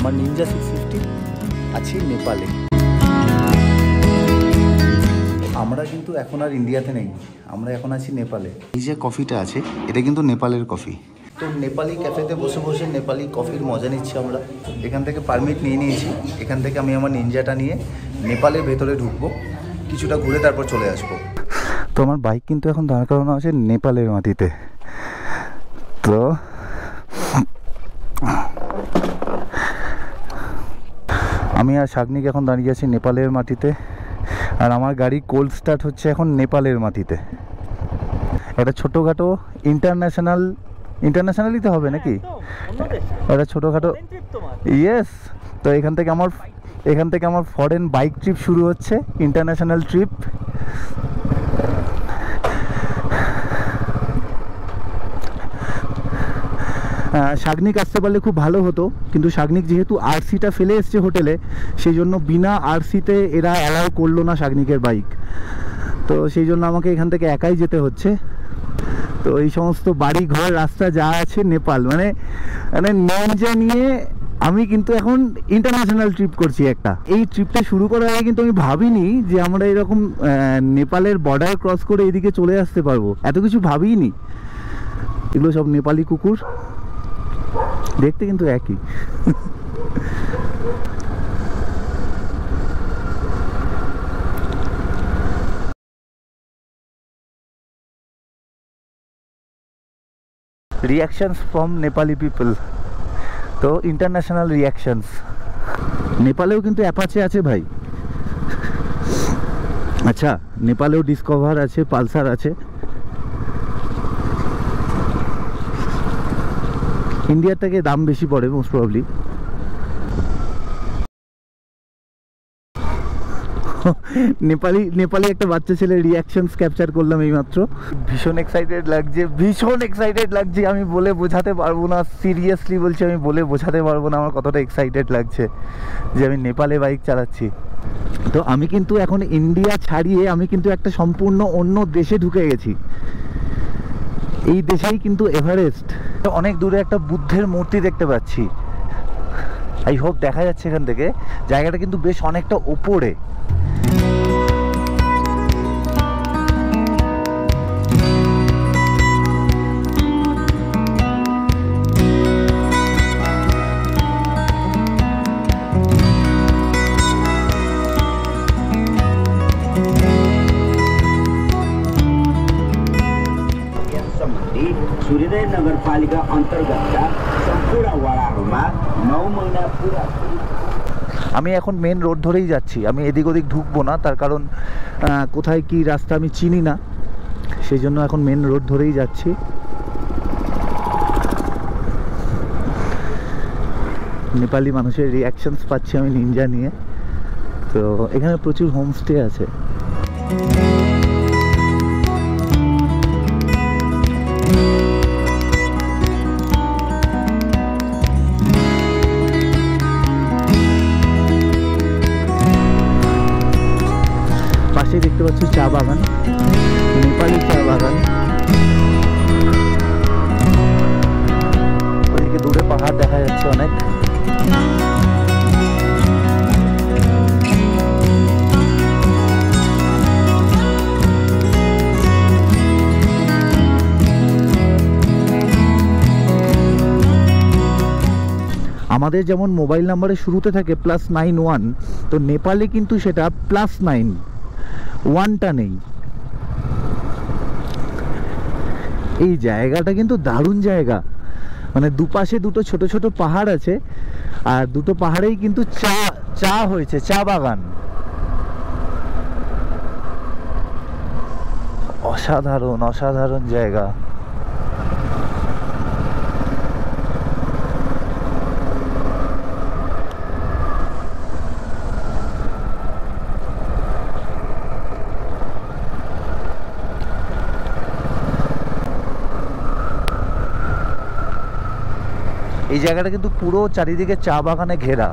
আমার নিনজা 650 আছি নেপালে। আমরা কিন্তু এখন আর ইন্ডিয়াতে নেই, আমরা এখন আছি নেপালে। এই যে কফিটা আছে এটা কিন্তু নেপালের কফি। তো নেপালি ক্যাফেতে বসে বসে নেপালি কফির মজা নিচ্ছি আমরা। এখান থেকে পারমিট নিয়ে নিয়েছি, এখান থেকে আমি আমার নিনজাটা নিয়ে নেপালের ভেতরে ঢুকবো, কিছুটা ঘুরে তারপর চলে আসবো। তো আমার বাইক কিন্তু এখন দাঁড় করানো আছে নেপালের মাটিতে। তো আমি আর শাগনিক এখন দাঁড়িয়ে আছি নেপালের মাটিতে, আর আমার গাড়ি কোল্ড স্টার্ট হচ্ছে এখন নেপালের মাটিতে। একটা ছোটোখাটো ইন্টারন্যাশনালি তো হবে নাকি, একটা ছোটোখাটো ইয়েস। তো এখান থেকে আমার ফরেন বাইক ট্রিপ শুরু হচ্ছে, ইন্টারন্যাশনাল ট্রিপ। শাগনিক আসতে পারলে খুব ভালো হতো, কিন্তু শাগনিক যেহেতু আরসিটা ফেলে এসছে হোটেলে, সেই জন্য বিনা আরসিতে এরা অ্যালাউ করলো না শাগনিকের বাইক। তো সেই জন্য আমাকে এখান থেকে একাই যেতে হচ্ছে। তো এই সমস্ত বাড়ি ঘর রাস্তা যা আছে নেপাল, মানে নিনজা নিয়ে আমি কিন্তু এখন ইন্টারন্যাশনাল ট্রিপ করছি একটা। এই ট্রিপটা শুরু করার আগে কিন্তু আমি ভাবিনি যে আমরা এরকম নেপালের বর্ডার ক্রস করে এদিকে চলে আসতে পারবো, এত কিছু ভাবিনি। এগুলো সব নেপালি কুকুর, দেখতে কিন্তু একই। রিয়াকশনস ফ্রম নেপালি পিপল, তো ইন্টারন্যাশনাল রিয়াকশনস। নেপালেও কিন্তু অ্যাপাচে আছে ভাই। আচ্ছা, নেপালেও ডিসকভার আছে, পালসার আছে। ইন্ডিয়ার থেকে দাম বেশি পড়ে মোস্ট প্রবাবলি। নেপালি একটা বাচ্চা ছেলের রিয়াকশনস ক্যাপচার করলাম এইমাত্র। ভীষণ এক্সাইটেড লাগছে, আমি বলে বোঝাতে পারবো না। সিরিয়াসলি বলছি, আমি বলে বোঝাতে পারবো না আমার কতটা এক্সাইটেড লাগছে যে আমি নেপালে বাইক চালাচ্ছি। তো আমি কিন্তু এখন ইন্ডিয়া ছাড়িয়ে আমি কিন্তু একটা সম্পূর্ণ অন্য দেশে ঢুকে গেছি। এই দেশেই কিন্তু এভারেস্ট। অনেক দূরে একটা বুদ্ধের মূর্তি দেখতে পাচ্ছি, আই হোপ দেখা যাচ্ছে এখান থেকে। জায়গাটা কিন্তু বেশ অনেকটা ওপরে। सूर्योदय नगरपालिका अन्तर्गतका सम्पूर्ण वडाहरूमा 9 महिना पुरा। আমি এখন মেন রোড ধরেই যাচ্ছি, আমি এদিক ওদিক ঢুকবো না, তার কারণ কোথায় কি রাস্তা আমি চিনি না, সেই জন্য এখন মেন রোড ধরেই যাচ্ছি। নেপালি মানুষের রিয়াকশনস পাচ্ছি আমি নিনজা নিয়ে। তো এখানে প্রচুর হোমস্টে আছে। পাশে দেখতে পাচ্ছি চা বাগান, নেপালি চা বাগান। ওইদিকে দূরে পাহাড় দেখা যাচ্ছে অনেক। আমাদের যেমন মোবাইল নাম্বারের শুরুতে থাকে +91, তো নেপালে কিন্তু সেটা +9, 1টা নেই। এই জায়গাটা কিন্তু দারুণ জায়গা, মানে দুপাশে দুটো ছোট ছোট পাহাড় আছে, আর দুটো পাহাড়েই কিন্তু চা হয়েছে, চা বাগান। অসাধারণ জায়গা। এই জায়গাটা কিন্তু পুরো চারিদিকে চা বাগানে ঘেরা।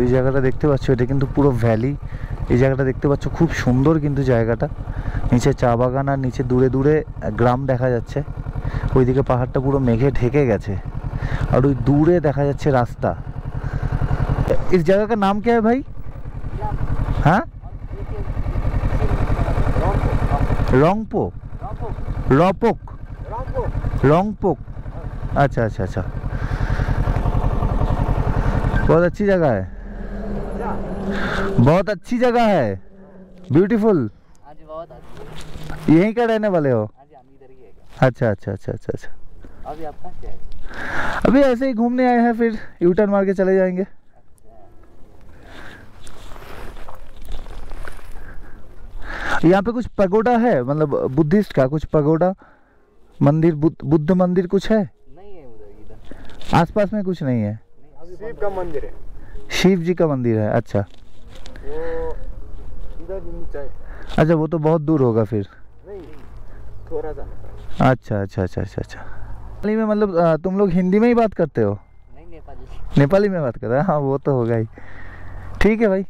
এই জায়গাটা দেখতে পাচ্ছ, এটা কিন্তু পুরো ভ্যালি। এই জায়গাটা দেখতে পাচ্ছ, খুব সুন্দর কিন্তু জায়গাটা। নিচে চা বাগান আর নিচে দূরে দূরে গ্রাম দেখা যাচ্ছে। ওইদিকে পাহাড়টা পুরো মেঘে ঢেকে গেছে আর ওই দূরে দেখা যাচ্ছে রাস্তা। इस जगह का नाम क्या है भाई? हाँ, रोंगपो, रोपोक, रोंगपोक। अच्छा अच्छा अच्छा, बहुत अच्छी जगह है, बहुत अच्छी जगह है, ब्यूटीफुल। यहीं का रहने वाले हो? अच्छा अच्छा अच्छा अच्छा अच्छा। अभी आपका क्या है? अभी ऐसे ही घूमने आए हैं, फिर यू टर्न मार के चले जाएंगे। यहाँ पे कुछ पगोडा है, मतलब बुद्धिस्ट का कुछ पगोडा मंदिर, बुद्ध मंदिर कुछ है? नहीं है उधर, इधर आसपास में कुछ नहीं है? शिव का मंदिर है, शिव जी का मंदिर है। अच्छा वो इधर नीचे है। अच्छा, वो तो बहुत दूर होगा फिर। नहीं, थोड़ा सा। अच्छा अच्छा अच्छा अच्छा अच्छा। नेपाली में मतलब तुम लोग हिंदी में ही बात करते हो? नहीं, नेपाली। नेपाली में बात कर रहे हैं? हाँ, वो तो होगा ही। ठीक है भाई।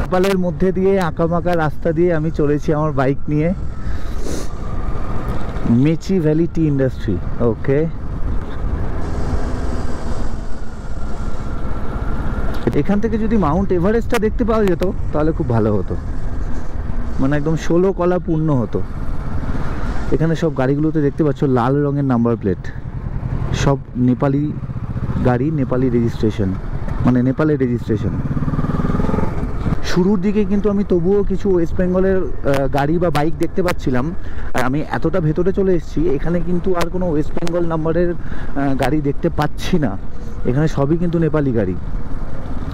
নেপালের মধ্যে দিয়ে আঁকাবাঁকা রাস্তা দিয়ে আমি চলেছি আমার বাইক নিয়ে মেচি ভ্যালি টি ইন্ডাস্ট্রি। ওকে, এখান থেকে যদি মাউন্ট এভারেস্টটা দেখতে পাওয়া যেত তাহলে খুব ভালো হতো, মানে একদম 16 কলা পূর্ণ হতো। এখানে সব গাড়িগুলোতে দেখতে পাচ্ছ লাল রঙের নাম্বার প্লেট, সব নেপালি গাড়ি, নেপালি রেজিস্ট্রেশন, মানে নেপালের রেজিস্ট্রেশন। শুরুর দিকে কিন্তু আমি তবুও কিছু ওয়েস্ট বেঙ্গলের গাড়ি বা বাইক দেখতে পাচ্ছিলাম, আর আমি এতটা ভেতরে চলে এসেছি এখানে কিন্তু আর কোনো ওয়েস্ট বেঙ্গল নাম্বারের গাড়ি দেখতে পাচ্ছি না। এখানে সবই কিন্তু নেপালি গাড়ি,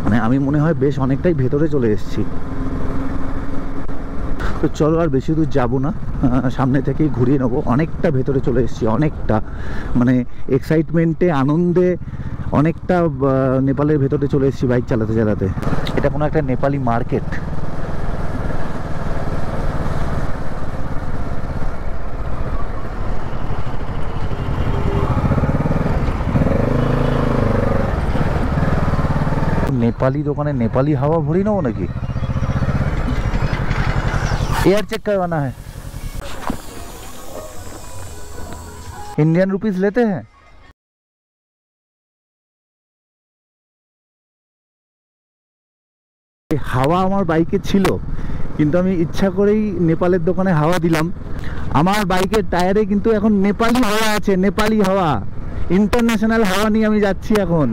মানে আমি মনে হয় বেশ অনেকটাই ভেতরে চলে এসেছি। তো চলো আর বেশি দূর যাবো না, সামনে থেকেই ঘুরিয়ে নেবো। অনেকটা ভেতরে চলে এসেছি, অনেকটা, মানে এক্সাইটমেন্টে, আনন্দে অনেকটা নেপালের ভেতরে চলে এসেছি বাইক চালাতে চালাতে। এটা কোনো একটা নেপালি মার্কেট। নেপালি দোকানে নেপালি হাওয়া ভরি নেবো নাকি? एयर चेक करवाना है। इंडियन रुपीस लेते हैं? হাওয়া আমার বাইকে ছিল, কিন্তু আমি ইচ্ছা করেই নেপালের দোকানে হাওয়া দিলাম। আমার বাইকের টায়ারে কিন্তু এখন নেপালি হাওয়া আছে, নেপালি হাওয়া, ইন্টারন্যাশনাল হাওয়া নিয়ে আমি যাচ্ছি এখন।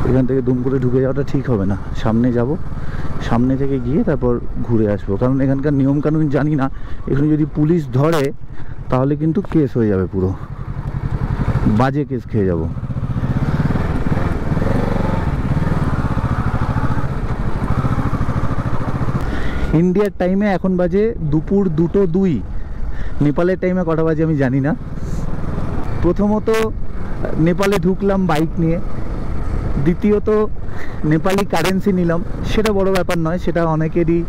এখান থেকে দুম করে ঢুকে যাওয়াটা ঠিক হবে না, সামনে যাব, সামনে থেকে গিয়ে তারপর ঘুরে আসবো। কারণ এখানকার নিয়মকানুন জানি না, এখানে যদি পুলিশ ধরে তাহলে কিন্তু কেস হয়ে যাবে, পুরো বাজে কেস খেয়ে যাব। ইন্ডিয়ার টাইমে এখন বাজে দুপুর 2:02, নেপালের টাইমে কটা বাজে আমি জানি না। প্রথমত নেপালে ঢুকলাম বাইক নিয়ে, দ্বিতীয়ত নেপালি কারেন্সি নিলাম, সেটা বড় ব্যাপার নয়, সেটা অনেকেরই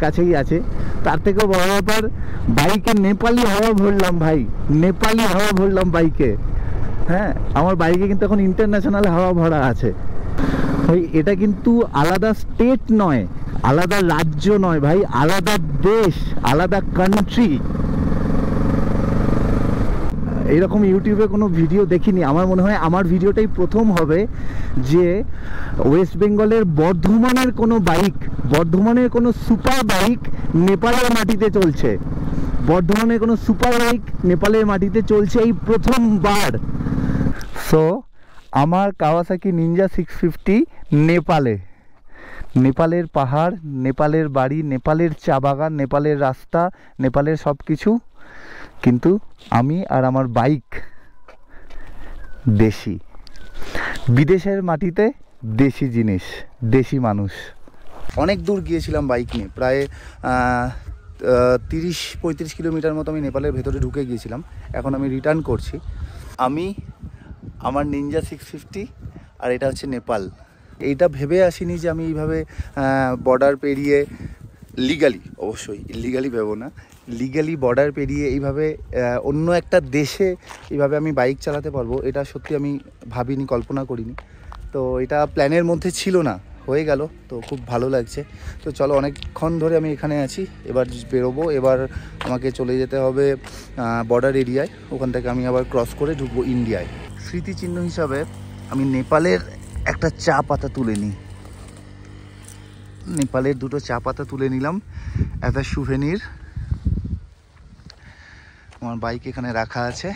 কাছেই আছে। তার থেকেও বড় ব্যাপার বাইকে নেপালি হাওয়া ভরলাম ভাই, নেপালি হাওয়া ভরলাম বাইকে। হ্যাঁ, আমার বাইকে কিন্তু এখন ইন্টারন্যাশনাল হাওয়া ভরা আছে ভাই। এটা কিন্তু আলাদা স্টেট নয়, আলাদা রাজ্য নয় ভাই, আলাদা দেশ, আলাদা কান্ট্রি। এইরকম ইউটিউবে কোনো ভিডিও দেখিনি। আমার মনে হয় আমার ভিডিওটাই প্রথম হবে যে ওয়েস্ট বেঙ্গলের বর্ধমানের কোনো বাইক, বর্ধমানের কোনো সুপার বাইক নেপালের মাটিতে চলছে। বর্ধমানের কোনো সুপার বাইক নেপালের মাটিতে চলছে এই প্রথমবার। সো আমার কাওয়াসাকি নিনজা 650 নেপালে, নেপালের পাহাড়, নেপালের বাড়ি, নেপালের চা বাগান, নেপালের রাস্তা, নেপালের সব কিছু, কিন্তু আমি আর আমার বাইক দেশি। বিদেশের মাটিতে দেশি জিনিস, দেশি মানুষ। অনেক দূর গিয়েছিলাম বাইক নিয়ে, প্রায় 30-35 কিলোমিটার মতো আমি নেপালের ভেতরে ঢুকে গিয়েছিলাম। এখন আমি রিটার্ন করছি। আমি আমার নিনজা 650, আর এটা হচ্ছে নেপাল। এইটা ভেবে আসিনি যে আমি এইভাবে বর্ডার পেরিয়ে লিগালি, অবশ্যই ইলিগালি ভেবো না, লিগ্যালি বর্ডার পেরিয়ে এইভাবে অন্য একটা দেশে এইভাবে আমি বাইক চালাতে পারবো, এটা সত্যি আমি ভাবিনি, কল্পনা করিনি। তো এটা প্ল্যানের মধ্যে ছিল না, হয়ে গেল, তো খুব ভালো লাগছে। তো চলো, অনেকক্ষণ ধরে আমি এখানে আছি, এবার বেরোবো। এবার আমাকে চলে যেতে হবে বর্ডার এরিয়ায়, ওখান থেকে আমি আবার ক্রস করে ঢুকবো ইন্ডিয়ায়। স্মৃতিচিহ্ন হিসাবে আমি নেপালের একটা চা পাতা তুলে নিই, নেপালের 2টো চা পাতা তুলে নিলাম অ্যাজ আ সুভেনির। আমার বাইক এখানে রাখা আছে।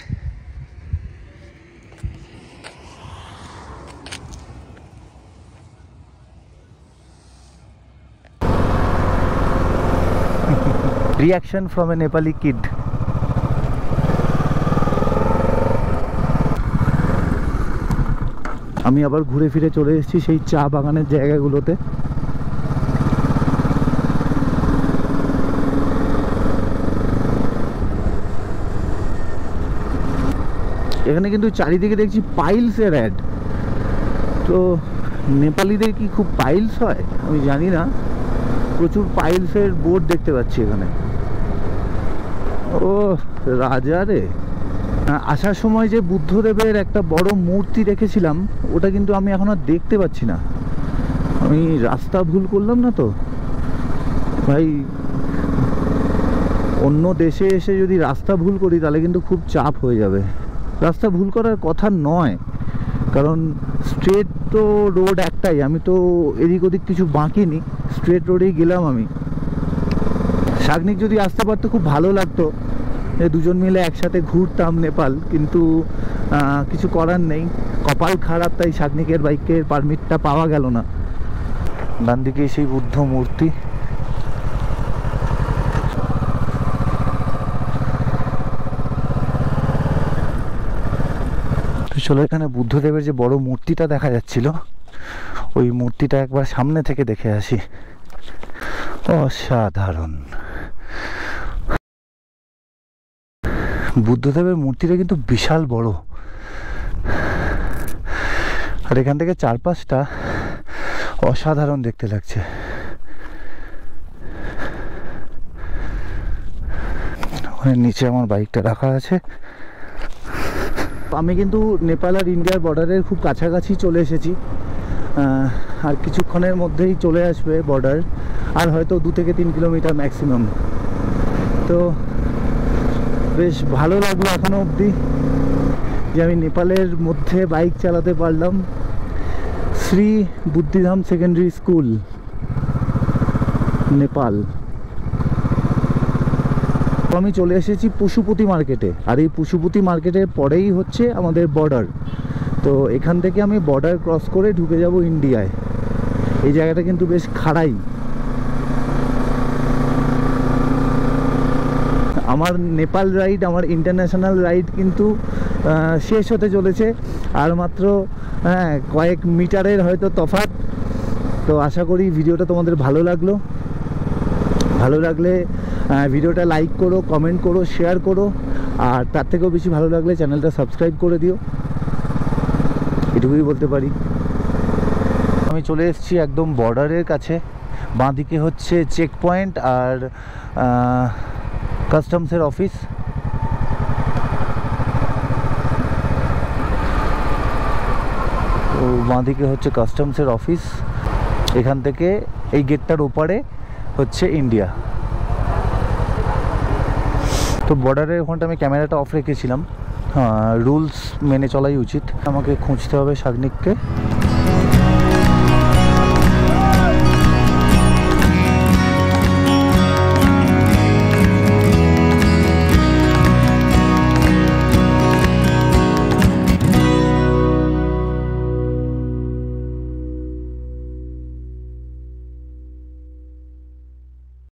Reaction from a Nepali kid. আমি আবার ঘুরে ফিরে চলে এসেছি সেই চা বাগানের জায়গাগুলোতে। এখানে কিন্তু চারিদিকে দেখছি পাইলসের অ্যাড। তো নেপালিদের কি খুব পাইলস হয় আমি জানি না, প্রচুর পাইলসের বোর্ড দেখতে পাচ্ছি এখানে। ও রাজা রে! আসার সময় যে বুদ্ধদেবের একটা বড় মূর্তি রেখেছিলাম, ওটা কিন্তু আমি এখন আর দেখতে পাচ্ছি না। আমি রাস্তা ভুল করলাম না তো ভাই? অন্য দেশে এসে যদি রাস্তা ভুল করি তাহলে কিন্তু খুব চাপ হয়ে যাবে। রাস্তা ভুল করার কথা নয়, কারণ স্ট্রেট তো রোড একটাই, আমি তো এদিক ওদিক কিছু বাঁকিনি, স্ট্রেট রোডেই গেলাম আমি। শাগনিক যদি আসতে পারতো খুব ভালো লাগতো, দুজন মিলে একসাথে ঘুরতাম নেপাল, কিন্তু কিছু করার নেই, কপাল খারাপ, তাই শাগনিকের বাইকের পারমিটটা পাওয়া গেল না। ডান দিকে সেই বুদ্ধ মূর্তি। চলো, এখানে বুদ্ধদেবের যে বড় মূর্তিটা দেখা যাচ্ছিল, ওই মূর্তিটা একবার সামনে থেকে দেখে আসি। অসাধারণ! বুদ্ধদেবের মূর্তিটা কিন্তু বিশাল বড়, আর এখান থেকে চারপাশটা অসাধারণ দেখতে লাগছে। ওখানে নিচে আমার বাইকটা রাখা আছে। আমি কিন্তু নেপাল আর ইন্ডিয়ার বর্ডারের খুব কাছাকাছি চলে এসেছি, আর কিছুক্ষণের মধ্যেই চলে আসবে বর্ডার, আর হয়তো 2 থেকে 3 কিলোমিটার ম্যাক্সিমাম। তো বেশ ভালো লাগলো এখনো অবধি যে আমি নেপালের মধ্যে বাইক চালাতে পারলাম। Shri Buddhidham secondary school, Nepal. আমি চলে এসেছি পশুপতি মার্কেটে, আর এই পশুপতি মার্কেটের পরেই হচ্ছে আমাদের বর্ডার। তো এখান থেকে আমি বর্ডার ক্রস করে ঢুকে যাব ইন্ডিয়ায়। এই জায়গাটা কিন্তু বেশ খাড়াই। আমার নেপাল রাইড, আমার ইন্টারন্যাশনাল রাইড কিন্তু শেষ হতে চলেছে, আর মাত্র কয়েক মিটারের হয়তো তফাৎ। তো আশা করি ভিডিওটা তোমাদের ভালো লাগলো। ভালো লাগলে ভিডিওটা লাইক করো, কমেন্ট করো, শেয়ার করো, আর তার থেকেও বেশি ভালো লাগলে চ্যানেলটা সাবস্ক্রাইব করে দিও, এটুকুই বলতে পারি। আমি চলে এসেছি একদম বর্ডারের কাছে। বাঁদিকে হচ্ছে চেক পয়েন্ট আর কাস্টমসের অফিস। তো বাঁদিকে হচ্ছে কাস্টমসের অফিস, এখান থেকে এই গেটটার ওপারে হচ্ছে ইন্ডিয়া। তো বর্ডারের ওখানটা আমি ক্যামেরাটা অফ রেখেছিলাম, রুলস মেনে চলাই উচিত। আমাকে খুঁজতে হবে শাগনিককে।